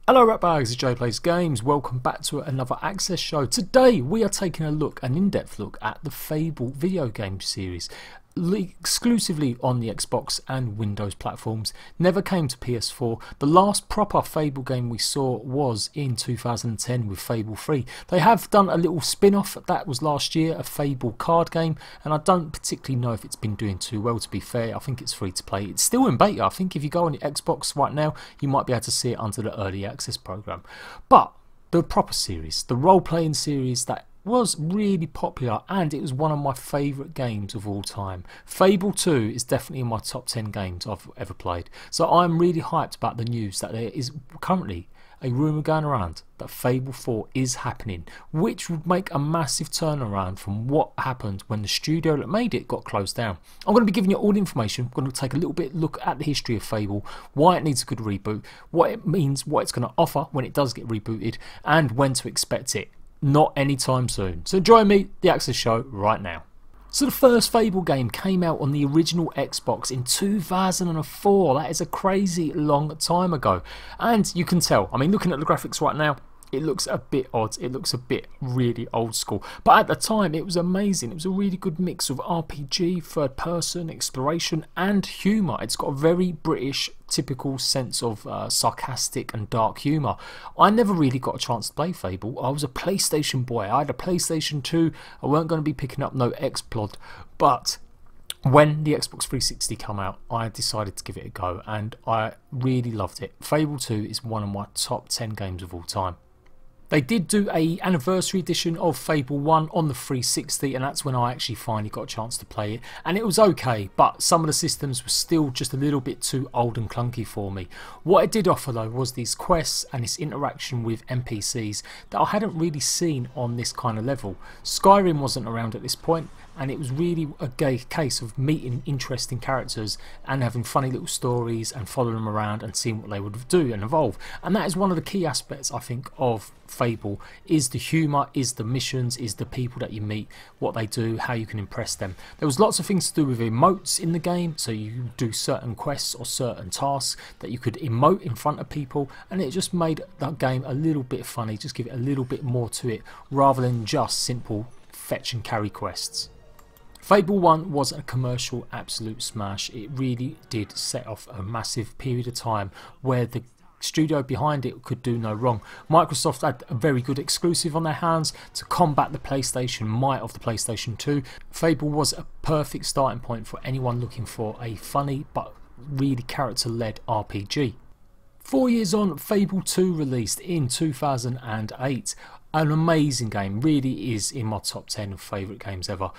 Hello Ratbags, it's Jade Plays Games. Welcome back to another Access show. Today we are taking an in-depth look at the Fable video game series, exclusively on the Xbox and Windows platforms. Never came to PS4. The last proper Fable game we saw was in 2010 with Fable 3. They have done a little spin-off, that was last year, a Fable card game, and I don't particularly know if it's been doing too well, to be fair. I think it's free to play. It's still in beta. I think if you go on your Xbox right now, you might be able to see it under the early access program. But the proper series, the role-playing series that was really popular, and it was one of my favourite games of all time. Fable 2 is definitely in my top 10 games I've ever played. So I'm really hyped about the news that there is currently a rumour going around that Fable 4 is happening, which would make a massive turnaround from what happened when the studio that made it got closed down. I'm going to be giving you all the information. I'm going to take a little bit look at the history of Fable, why it needs a good reboot, what it means, what it's going to offer when it does get rebooted, and when to expect it. Not anytime soon. So join me, the Access Show, right now. So the first Fable game came out on the original Xbox in 2004. That is a crazy long time ago. And you can tell, I mean, looking at the graphics right now, it looks a bit odd, it looks a bit really old school, but at the time it was amazing. It was a really good mix of RPG, third person, exploration and humour. It's got a very British typical sense of sarcastic and dark humour. I never really got a chance to play Fable. I was a PlayStation boy. I had a PlayStation 2. I weren't going to be picking up no Xplod, but when the Xbox 360 came out, I decided to give it a go and I really loved it. Fable 2 is one of my top 10 games of all time. They did do an anniversary edition of Fable 1 on the 360, and that's when I actually finally got a chance to play it, and it was okay, but some of the systems were still just a little bit too old and clunky for me. What it did offer though was these quests and this interaction with NPCs that I hadn't really seen on this kind of level. Skyrim wasn't around at this point, and it was really a case of meeting interesting characters and having funny little stories and following them around and seeing what they would do and evolve. And that is one of the key aspects, I think, of Fable, is the humour, is the missions, is the people that you meet, what they do, how you can impress them. There was lots of things to do with emotes in the game, so you do certain quests or certain tasks that you could emote in front of people, and it just made that game a little bit funny, just give it a little bit more to it rather than just simple fetch and carry quests. Fable 1 was a commercial absolute smash. It really did set off a massive period of time where the studio behind it could do no wrong. Microsoft had a very good exclusive on their hands to combat the PlayStation might of the PlayStation 2. Fable was a perfect starting point for anyone looking for a funny but really character-led RPG. 4 years on, Fable 2 released in 2008. An amazing game, really is in my top 10 of favourite games ever.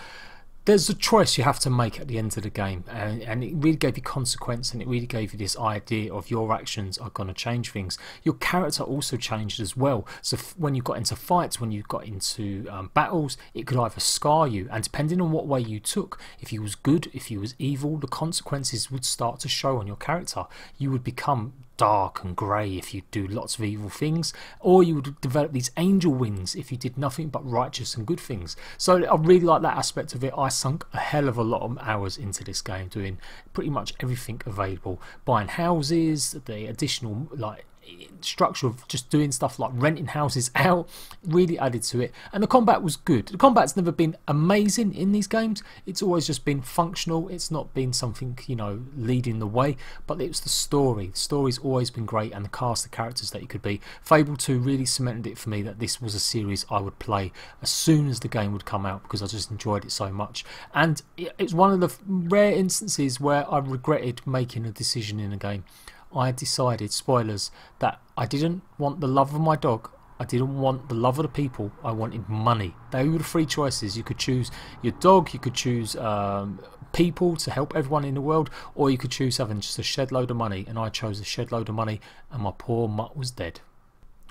There's a choice you have to make at the end of the game, and it really gave you consequence, and it really gave you this idea of your actions are going to change things. Your character also changed as well, so when you got into fights, when you got into battles, it could either scar you, and depending on what way you took, if you was good, if you was evil, the consequences would start to show on your character. You would become dark and grey if you do lots of evil things, or you would develop these angel wings if you did nothing but righteous and good things. So I really like that aspect of it. I sunk a hell of a lot of hours into this game, doing pretty much everything available, buying houses, the additional structure of just doing stuff like renting houses out really added to it, and the combat was good. The combat's never been amazing in these games, it's always just been functional. It's not been something, you know, leading the way, but it was the story. The story's always been great, and the cast of characters that you could be. Fable 2 really cemented it for me that this was a series I would play as soon as the game would come out, because I just enjoyed it so much, and it's one of the rare instances where I regretted making a decision in a game. I decided, spoilers, that I didn't want the love of my dog, I didn't want the love of the people, I wanted money. They were the three choices. You could choose your dog, you could choose people to help everyone in the world, or you could choose having just a shed load of money, and I chose a shed load of money, and my poor mutt was dead.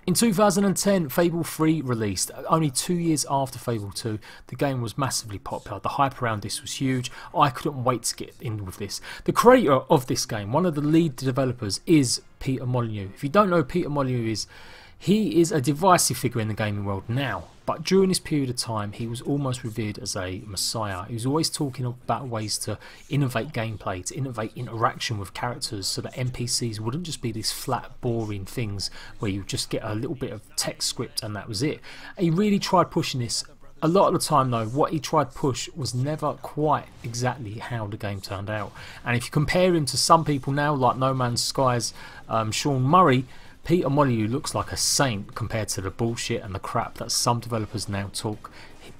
In 2010, Fable 3 released. Only 2 years after Fable 2, the game was massively popular. The hype around this was huge. I couldn't wait to get in with this. The creator of this game, one of the lead developers, is Peter Molyneux. If you don't know who Peter Molyneux is, He is a divisive figure in the gaming world now, but during this period of time he was almost revered as a messiah. He was always talking about ways to innovate gameplay, to innovate interaction with characters so that NPCs wouldn't just be these flat boring things where you just get a little bit of text script and that was it. He really tried pushing this. A lot of the time though, what he tried to push was never quite exactly how the game turned out. And if you compare him to some people now, like No Man's Sky's Sean Murray, Peter Molyneux looks like a saint compared to the bullshit and the crap that some developers now talk.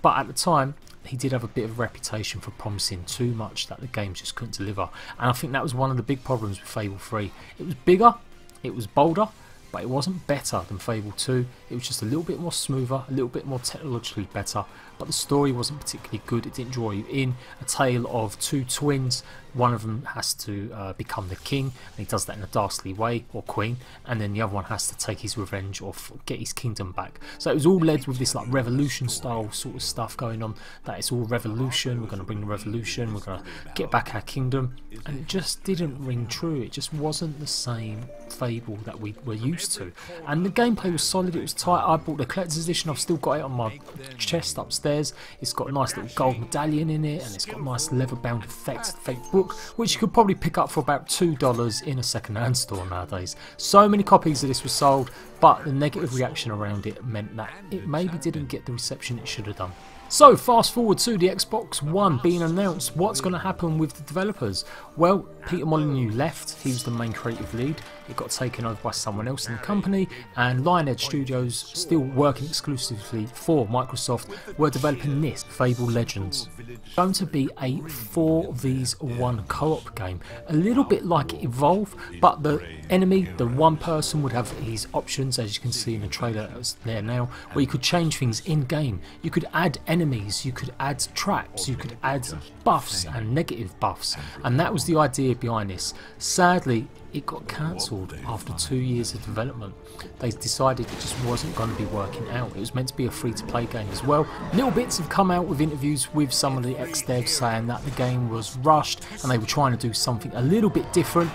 But at the time, he did have a bit of a reputation for promising too much that the game just couldn't deliver. And I think that was one of the big problems with Fable 3. It was bigger, it was bolder, but it wasn't better than Fable 2. It was just a little bit more smoother, a little bit more technologically better, but the story wasn't particularly good. It didn't draw you in. A tale of two twins. One of them has to become the king, and he does that in a dastardly way, or queen, and then the other one has to take his revenge or get his kingdom back. So it was all led with this like revolution style sort of stuff going on, that it's all revolution, we're going to bring the revolution, we're going to get back our kingdom, and it just didn't ring true. It just wasn't the same Fable that we were used to. And the gameplay was solid, it was tight. I bought the collector's edition, I've still got it on my chest upstairs. It's got a nice little gold medallion in it, and it's got a nice leather bound effects, fake book, which you could probably pick up for about $2 in a second-hand store nowadays. So many copies of this were sold, but the negative reaction around it meant that it maybe didn't get the reception it should have done. So fast forward to the Xbox One being announced. What's going to happen with the developers? Well, Peter Molyneux left. He was the main creative lead. It got taken over by someone else in the company, and Lionhead Studios, still working exclusively for Microsoft, were developing this, Fable Legends. It's going to be a 4vs1 co-op game, a little bit like Evolve, but the enemy, the one person, would have his options, as you can see in the trailer that's there now, where you could change things in game. You could add enemies, you could add traps, you could add buffs and negative buffs, and that was the idea behind this. Sadly, it got cancelled after 2 years of development. They decided it just wasn't going to be working out. It was meant to be a free-to-play game as well. Little bits have come out with interviews with some of the ex-devs saying that the game was rushed and they were trying to do something a little bit different.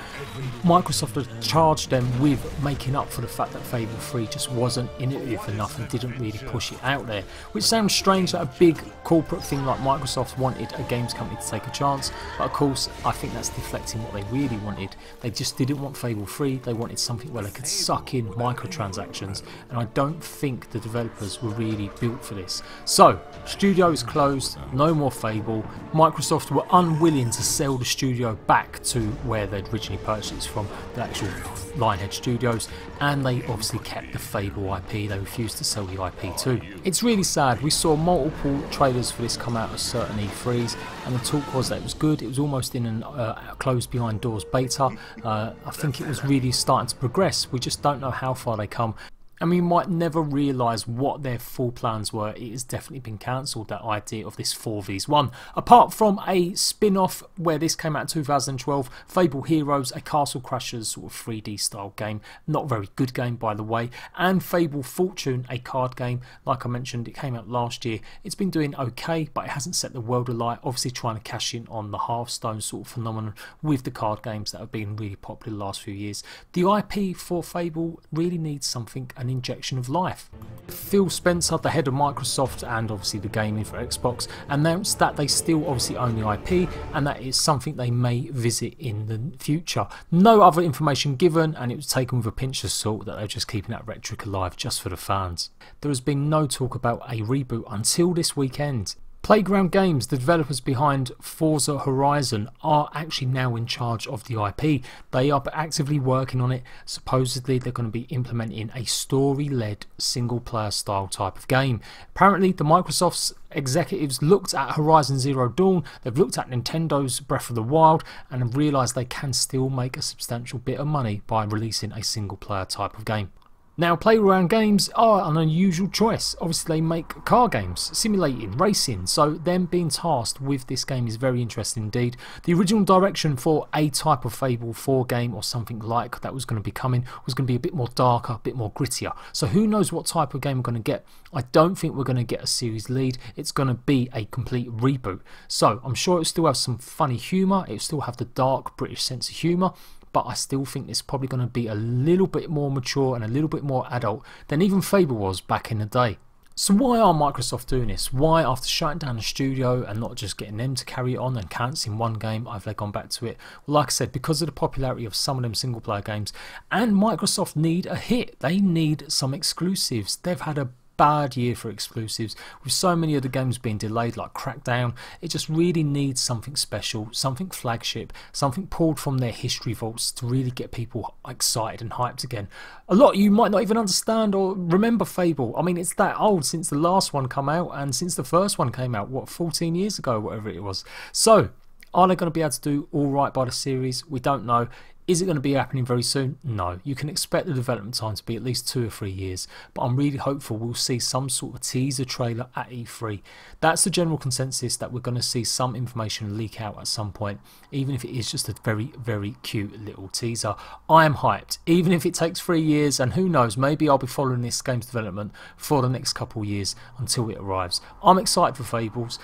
Microsoft had charged them with making up for the fact that Fable 3 just wasn't innovative enough and didn't really push it out there, which sounds strange that a big corporate thing like Microsoft wanted a games company to take a chance, but of course I think that's deflecting what they really wanted. They just didn't want Fable 3, they wanted something where they could suck in microtransactions, and I don't think the developers were really built for this. So, studio is closed, no more Fable. Microsoft were unwilling to sell the studio back to where they'd originally purchased it from, the actual Lionhead Studios, and they obviously kept the Fable IP. They refused to sell the IP too. It's really sad. We saw multiple trailers for this come out of certain E3s, and the talk was that it was good. It was almost in a closed behind doors beta. I think it was really starting to progress. We just don't know how far they come. And we might never realise what their full plans were. It has definitely been cancelled, that idea of this 4vs1. Apart from a spin-off where this came out in 2012, Fable Heroes, a Castle Crashers sort of 3D style game. Not a very good game, by the way. And Fable Fortune, a card game. Like I mentioned, it came out last year. It's been doing okay, but it hasn't set the world alight. Obviously trying to cash in on the Hearthstone sort of phenomenon with the card games that have been really popular the last few years. The IP for Fable really needs something, an injection of life. Phil Spencer, the head of Microsoft and obviously the gaming for Xbox, announced that they still obviously own the IP and that is something they may visit in the future. No other information given, and it was taken with a pinch of salt that they're just keeping that rhetoric alive just for the fans. There has been no talk about a reboot until this weekend. Playground Games, the developers behind Forza Horizon, are actually now in charge of the IP. They are actively working on it. Supposedly they're going to be implementing a story-led single-player style type of game. Apparently the Microsoft's executives looked at Horizon Zero Dawn, they've looked at Nintendo's Breath of the Wild, and have realised they can still make a substantial bit of money by releasing a single-player type of game. Now, Playground Games are an unusual choice. Obviously, they make car games, simulating, racing, so them being tasked with this game is very interesting indeed. The original direction for a type of Fable 4 game or something like that was going to be coming was going to be a bit more darker, a bit more grittier. So who knows what type of game we're going to get. I don't think we're going to get a series lead. It's going to be a complete reboot. So I'm sure it'll still have some funny humour, it'll still have the dark British sense of humour, but I still think it's probably going to be a little bit more mature and a little bit more adult than even Fable was back in the day. So why are Microsoft doing this? Why, after shutting down the studio and not just getting them to carry it on and cancelling one game, have they gone back to it? Well, like I said, because of the popularity of some of them single player games, and Microsoft need a hit. They need some exclusives. They've had a bad year for exclusives with so many of the games being delayed, like Crackdown. It just really needs something special, something flagship, something pulled from their history vaults to really get people excited and hyped again. A lot of you might not even understand or remember Fable. I mean, it's that old since the last one came out and since the first one came out, what, 14 years ago, whatever it was. So are they going to be able to do all right by the series? We don't know. Is it going to be happening very soon? No. You can expect the development time to be at least 2 or 3 years, but I'm really hopeful we'll see some sort of teaser trailer at E3. That's the general consensus, that we're going to see some information leak out at some point, even if it is just a very, very cute little teaser. I am hyped, even if it takes 3 years, and who knows, maybe I'll be following this game's development for the next couple of years until it arrives. I'm excited for Fables,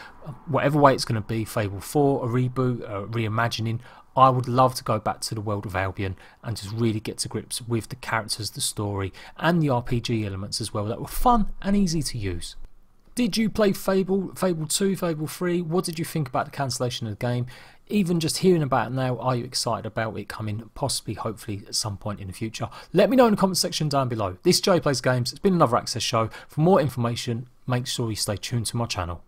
whatever way it's going to be, Fable 4, a reboot, a reimagining. I would love to go back to the world of Albion and just really get to grips with the characters, the story, and the RPG elements as well that were fun and easy to use. Did you play Fable, Fable 2, Fable 3? What did you think about the cancellation of the game? Even just hearing about it now, are you excited about it coming possibly, hopefully, at some point in the future? Let me know in the comment section down below. This is Jade Plays Games. It's been another Access show. For more information, make sure you stay tuned to my channel.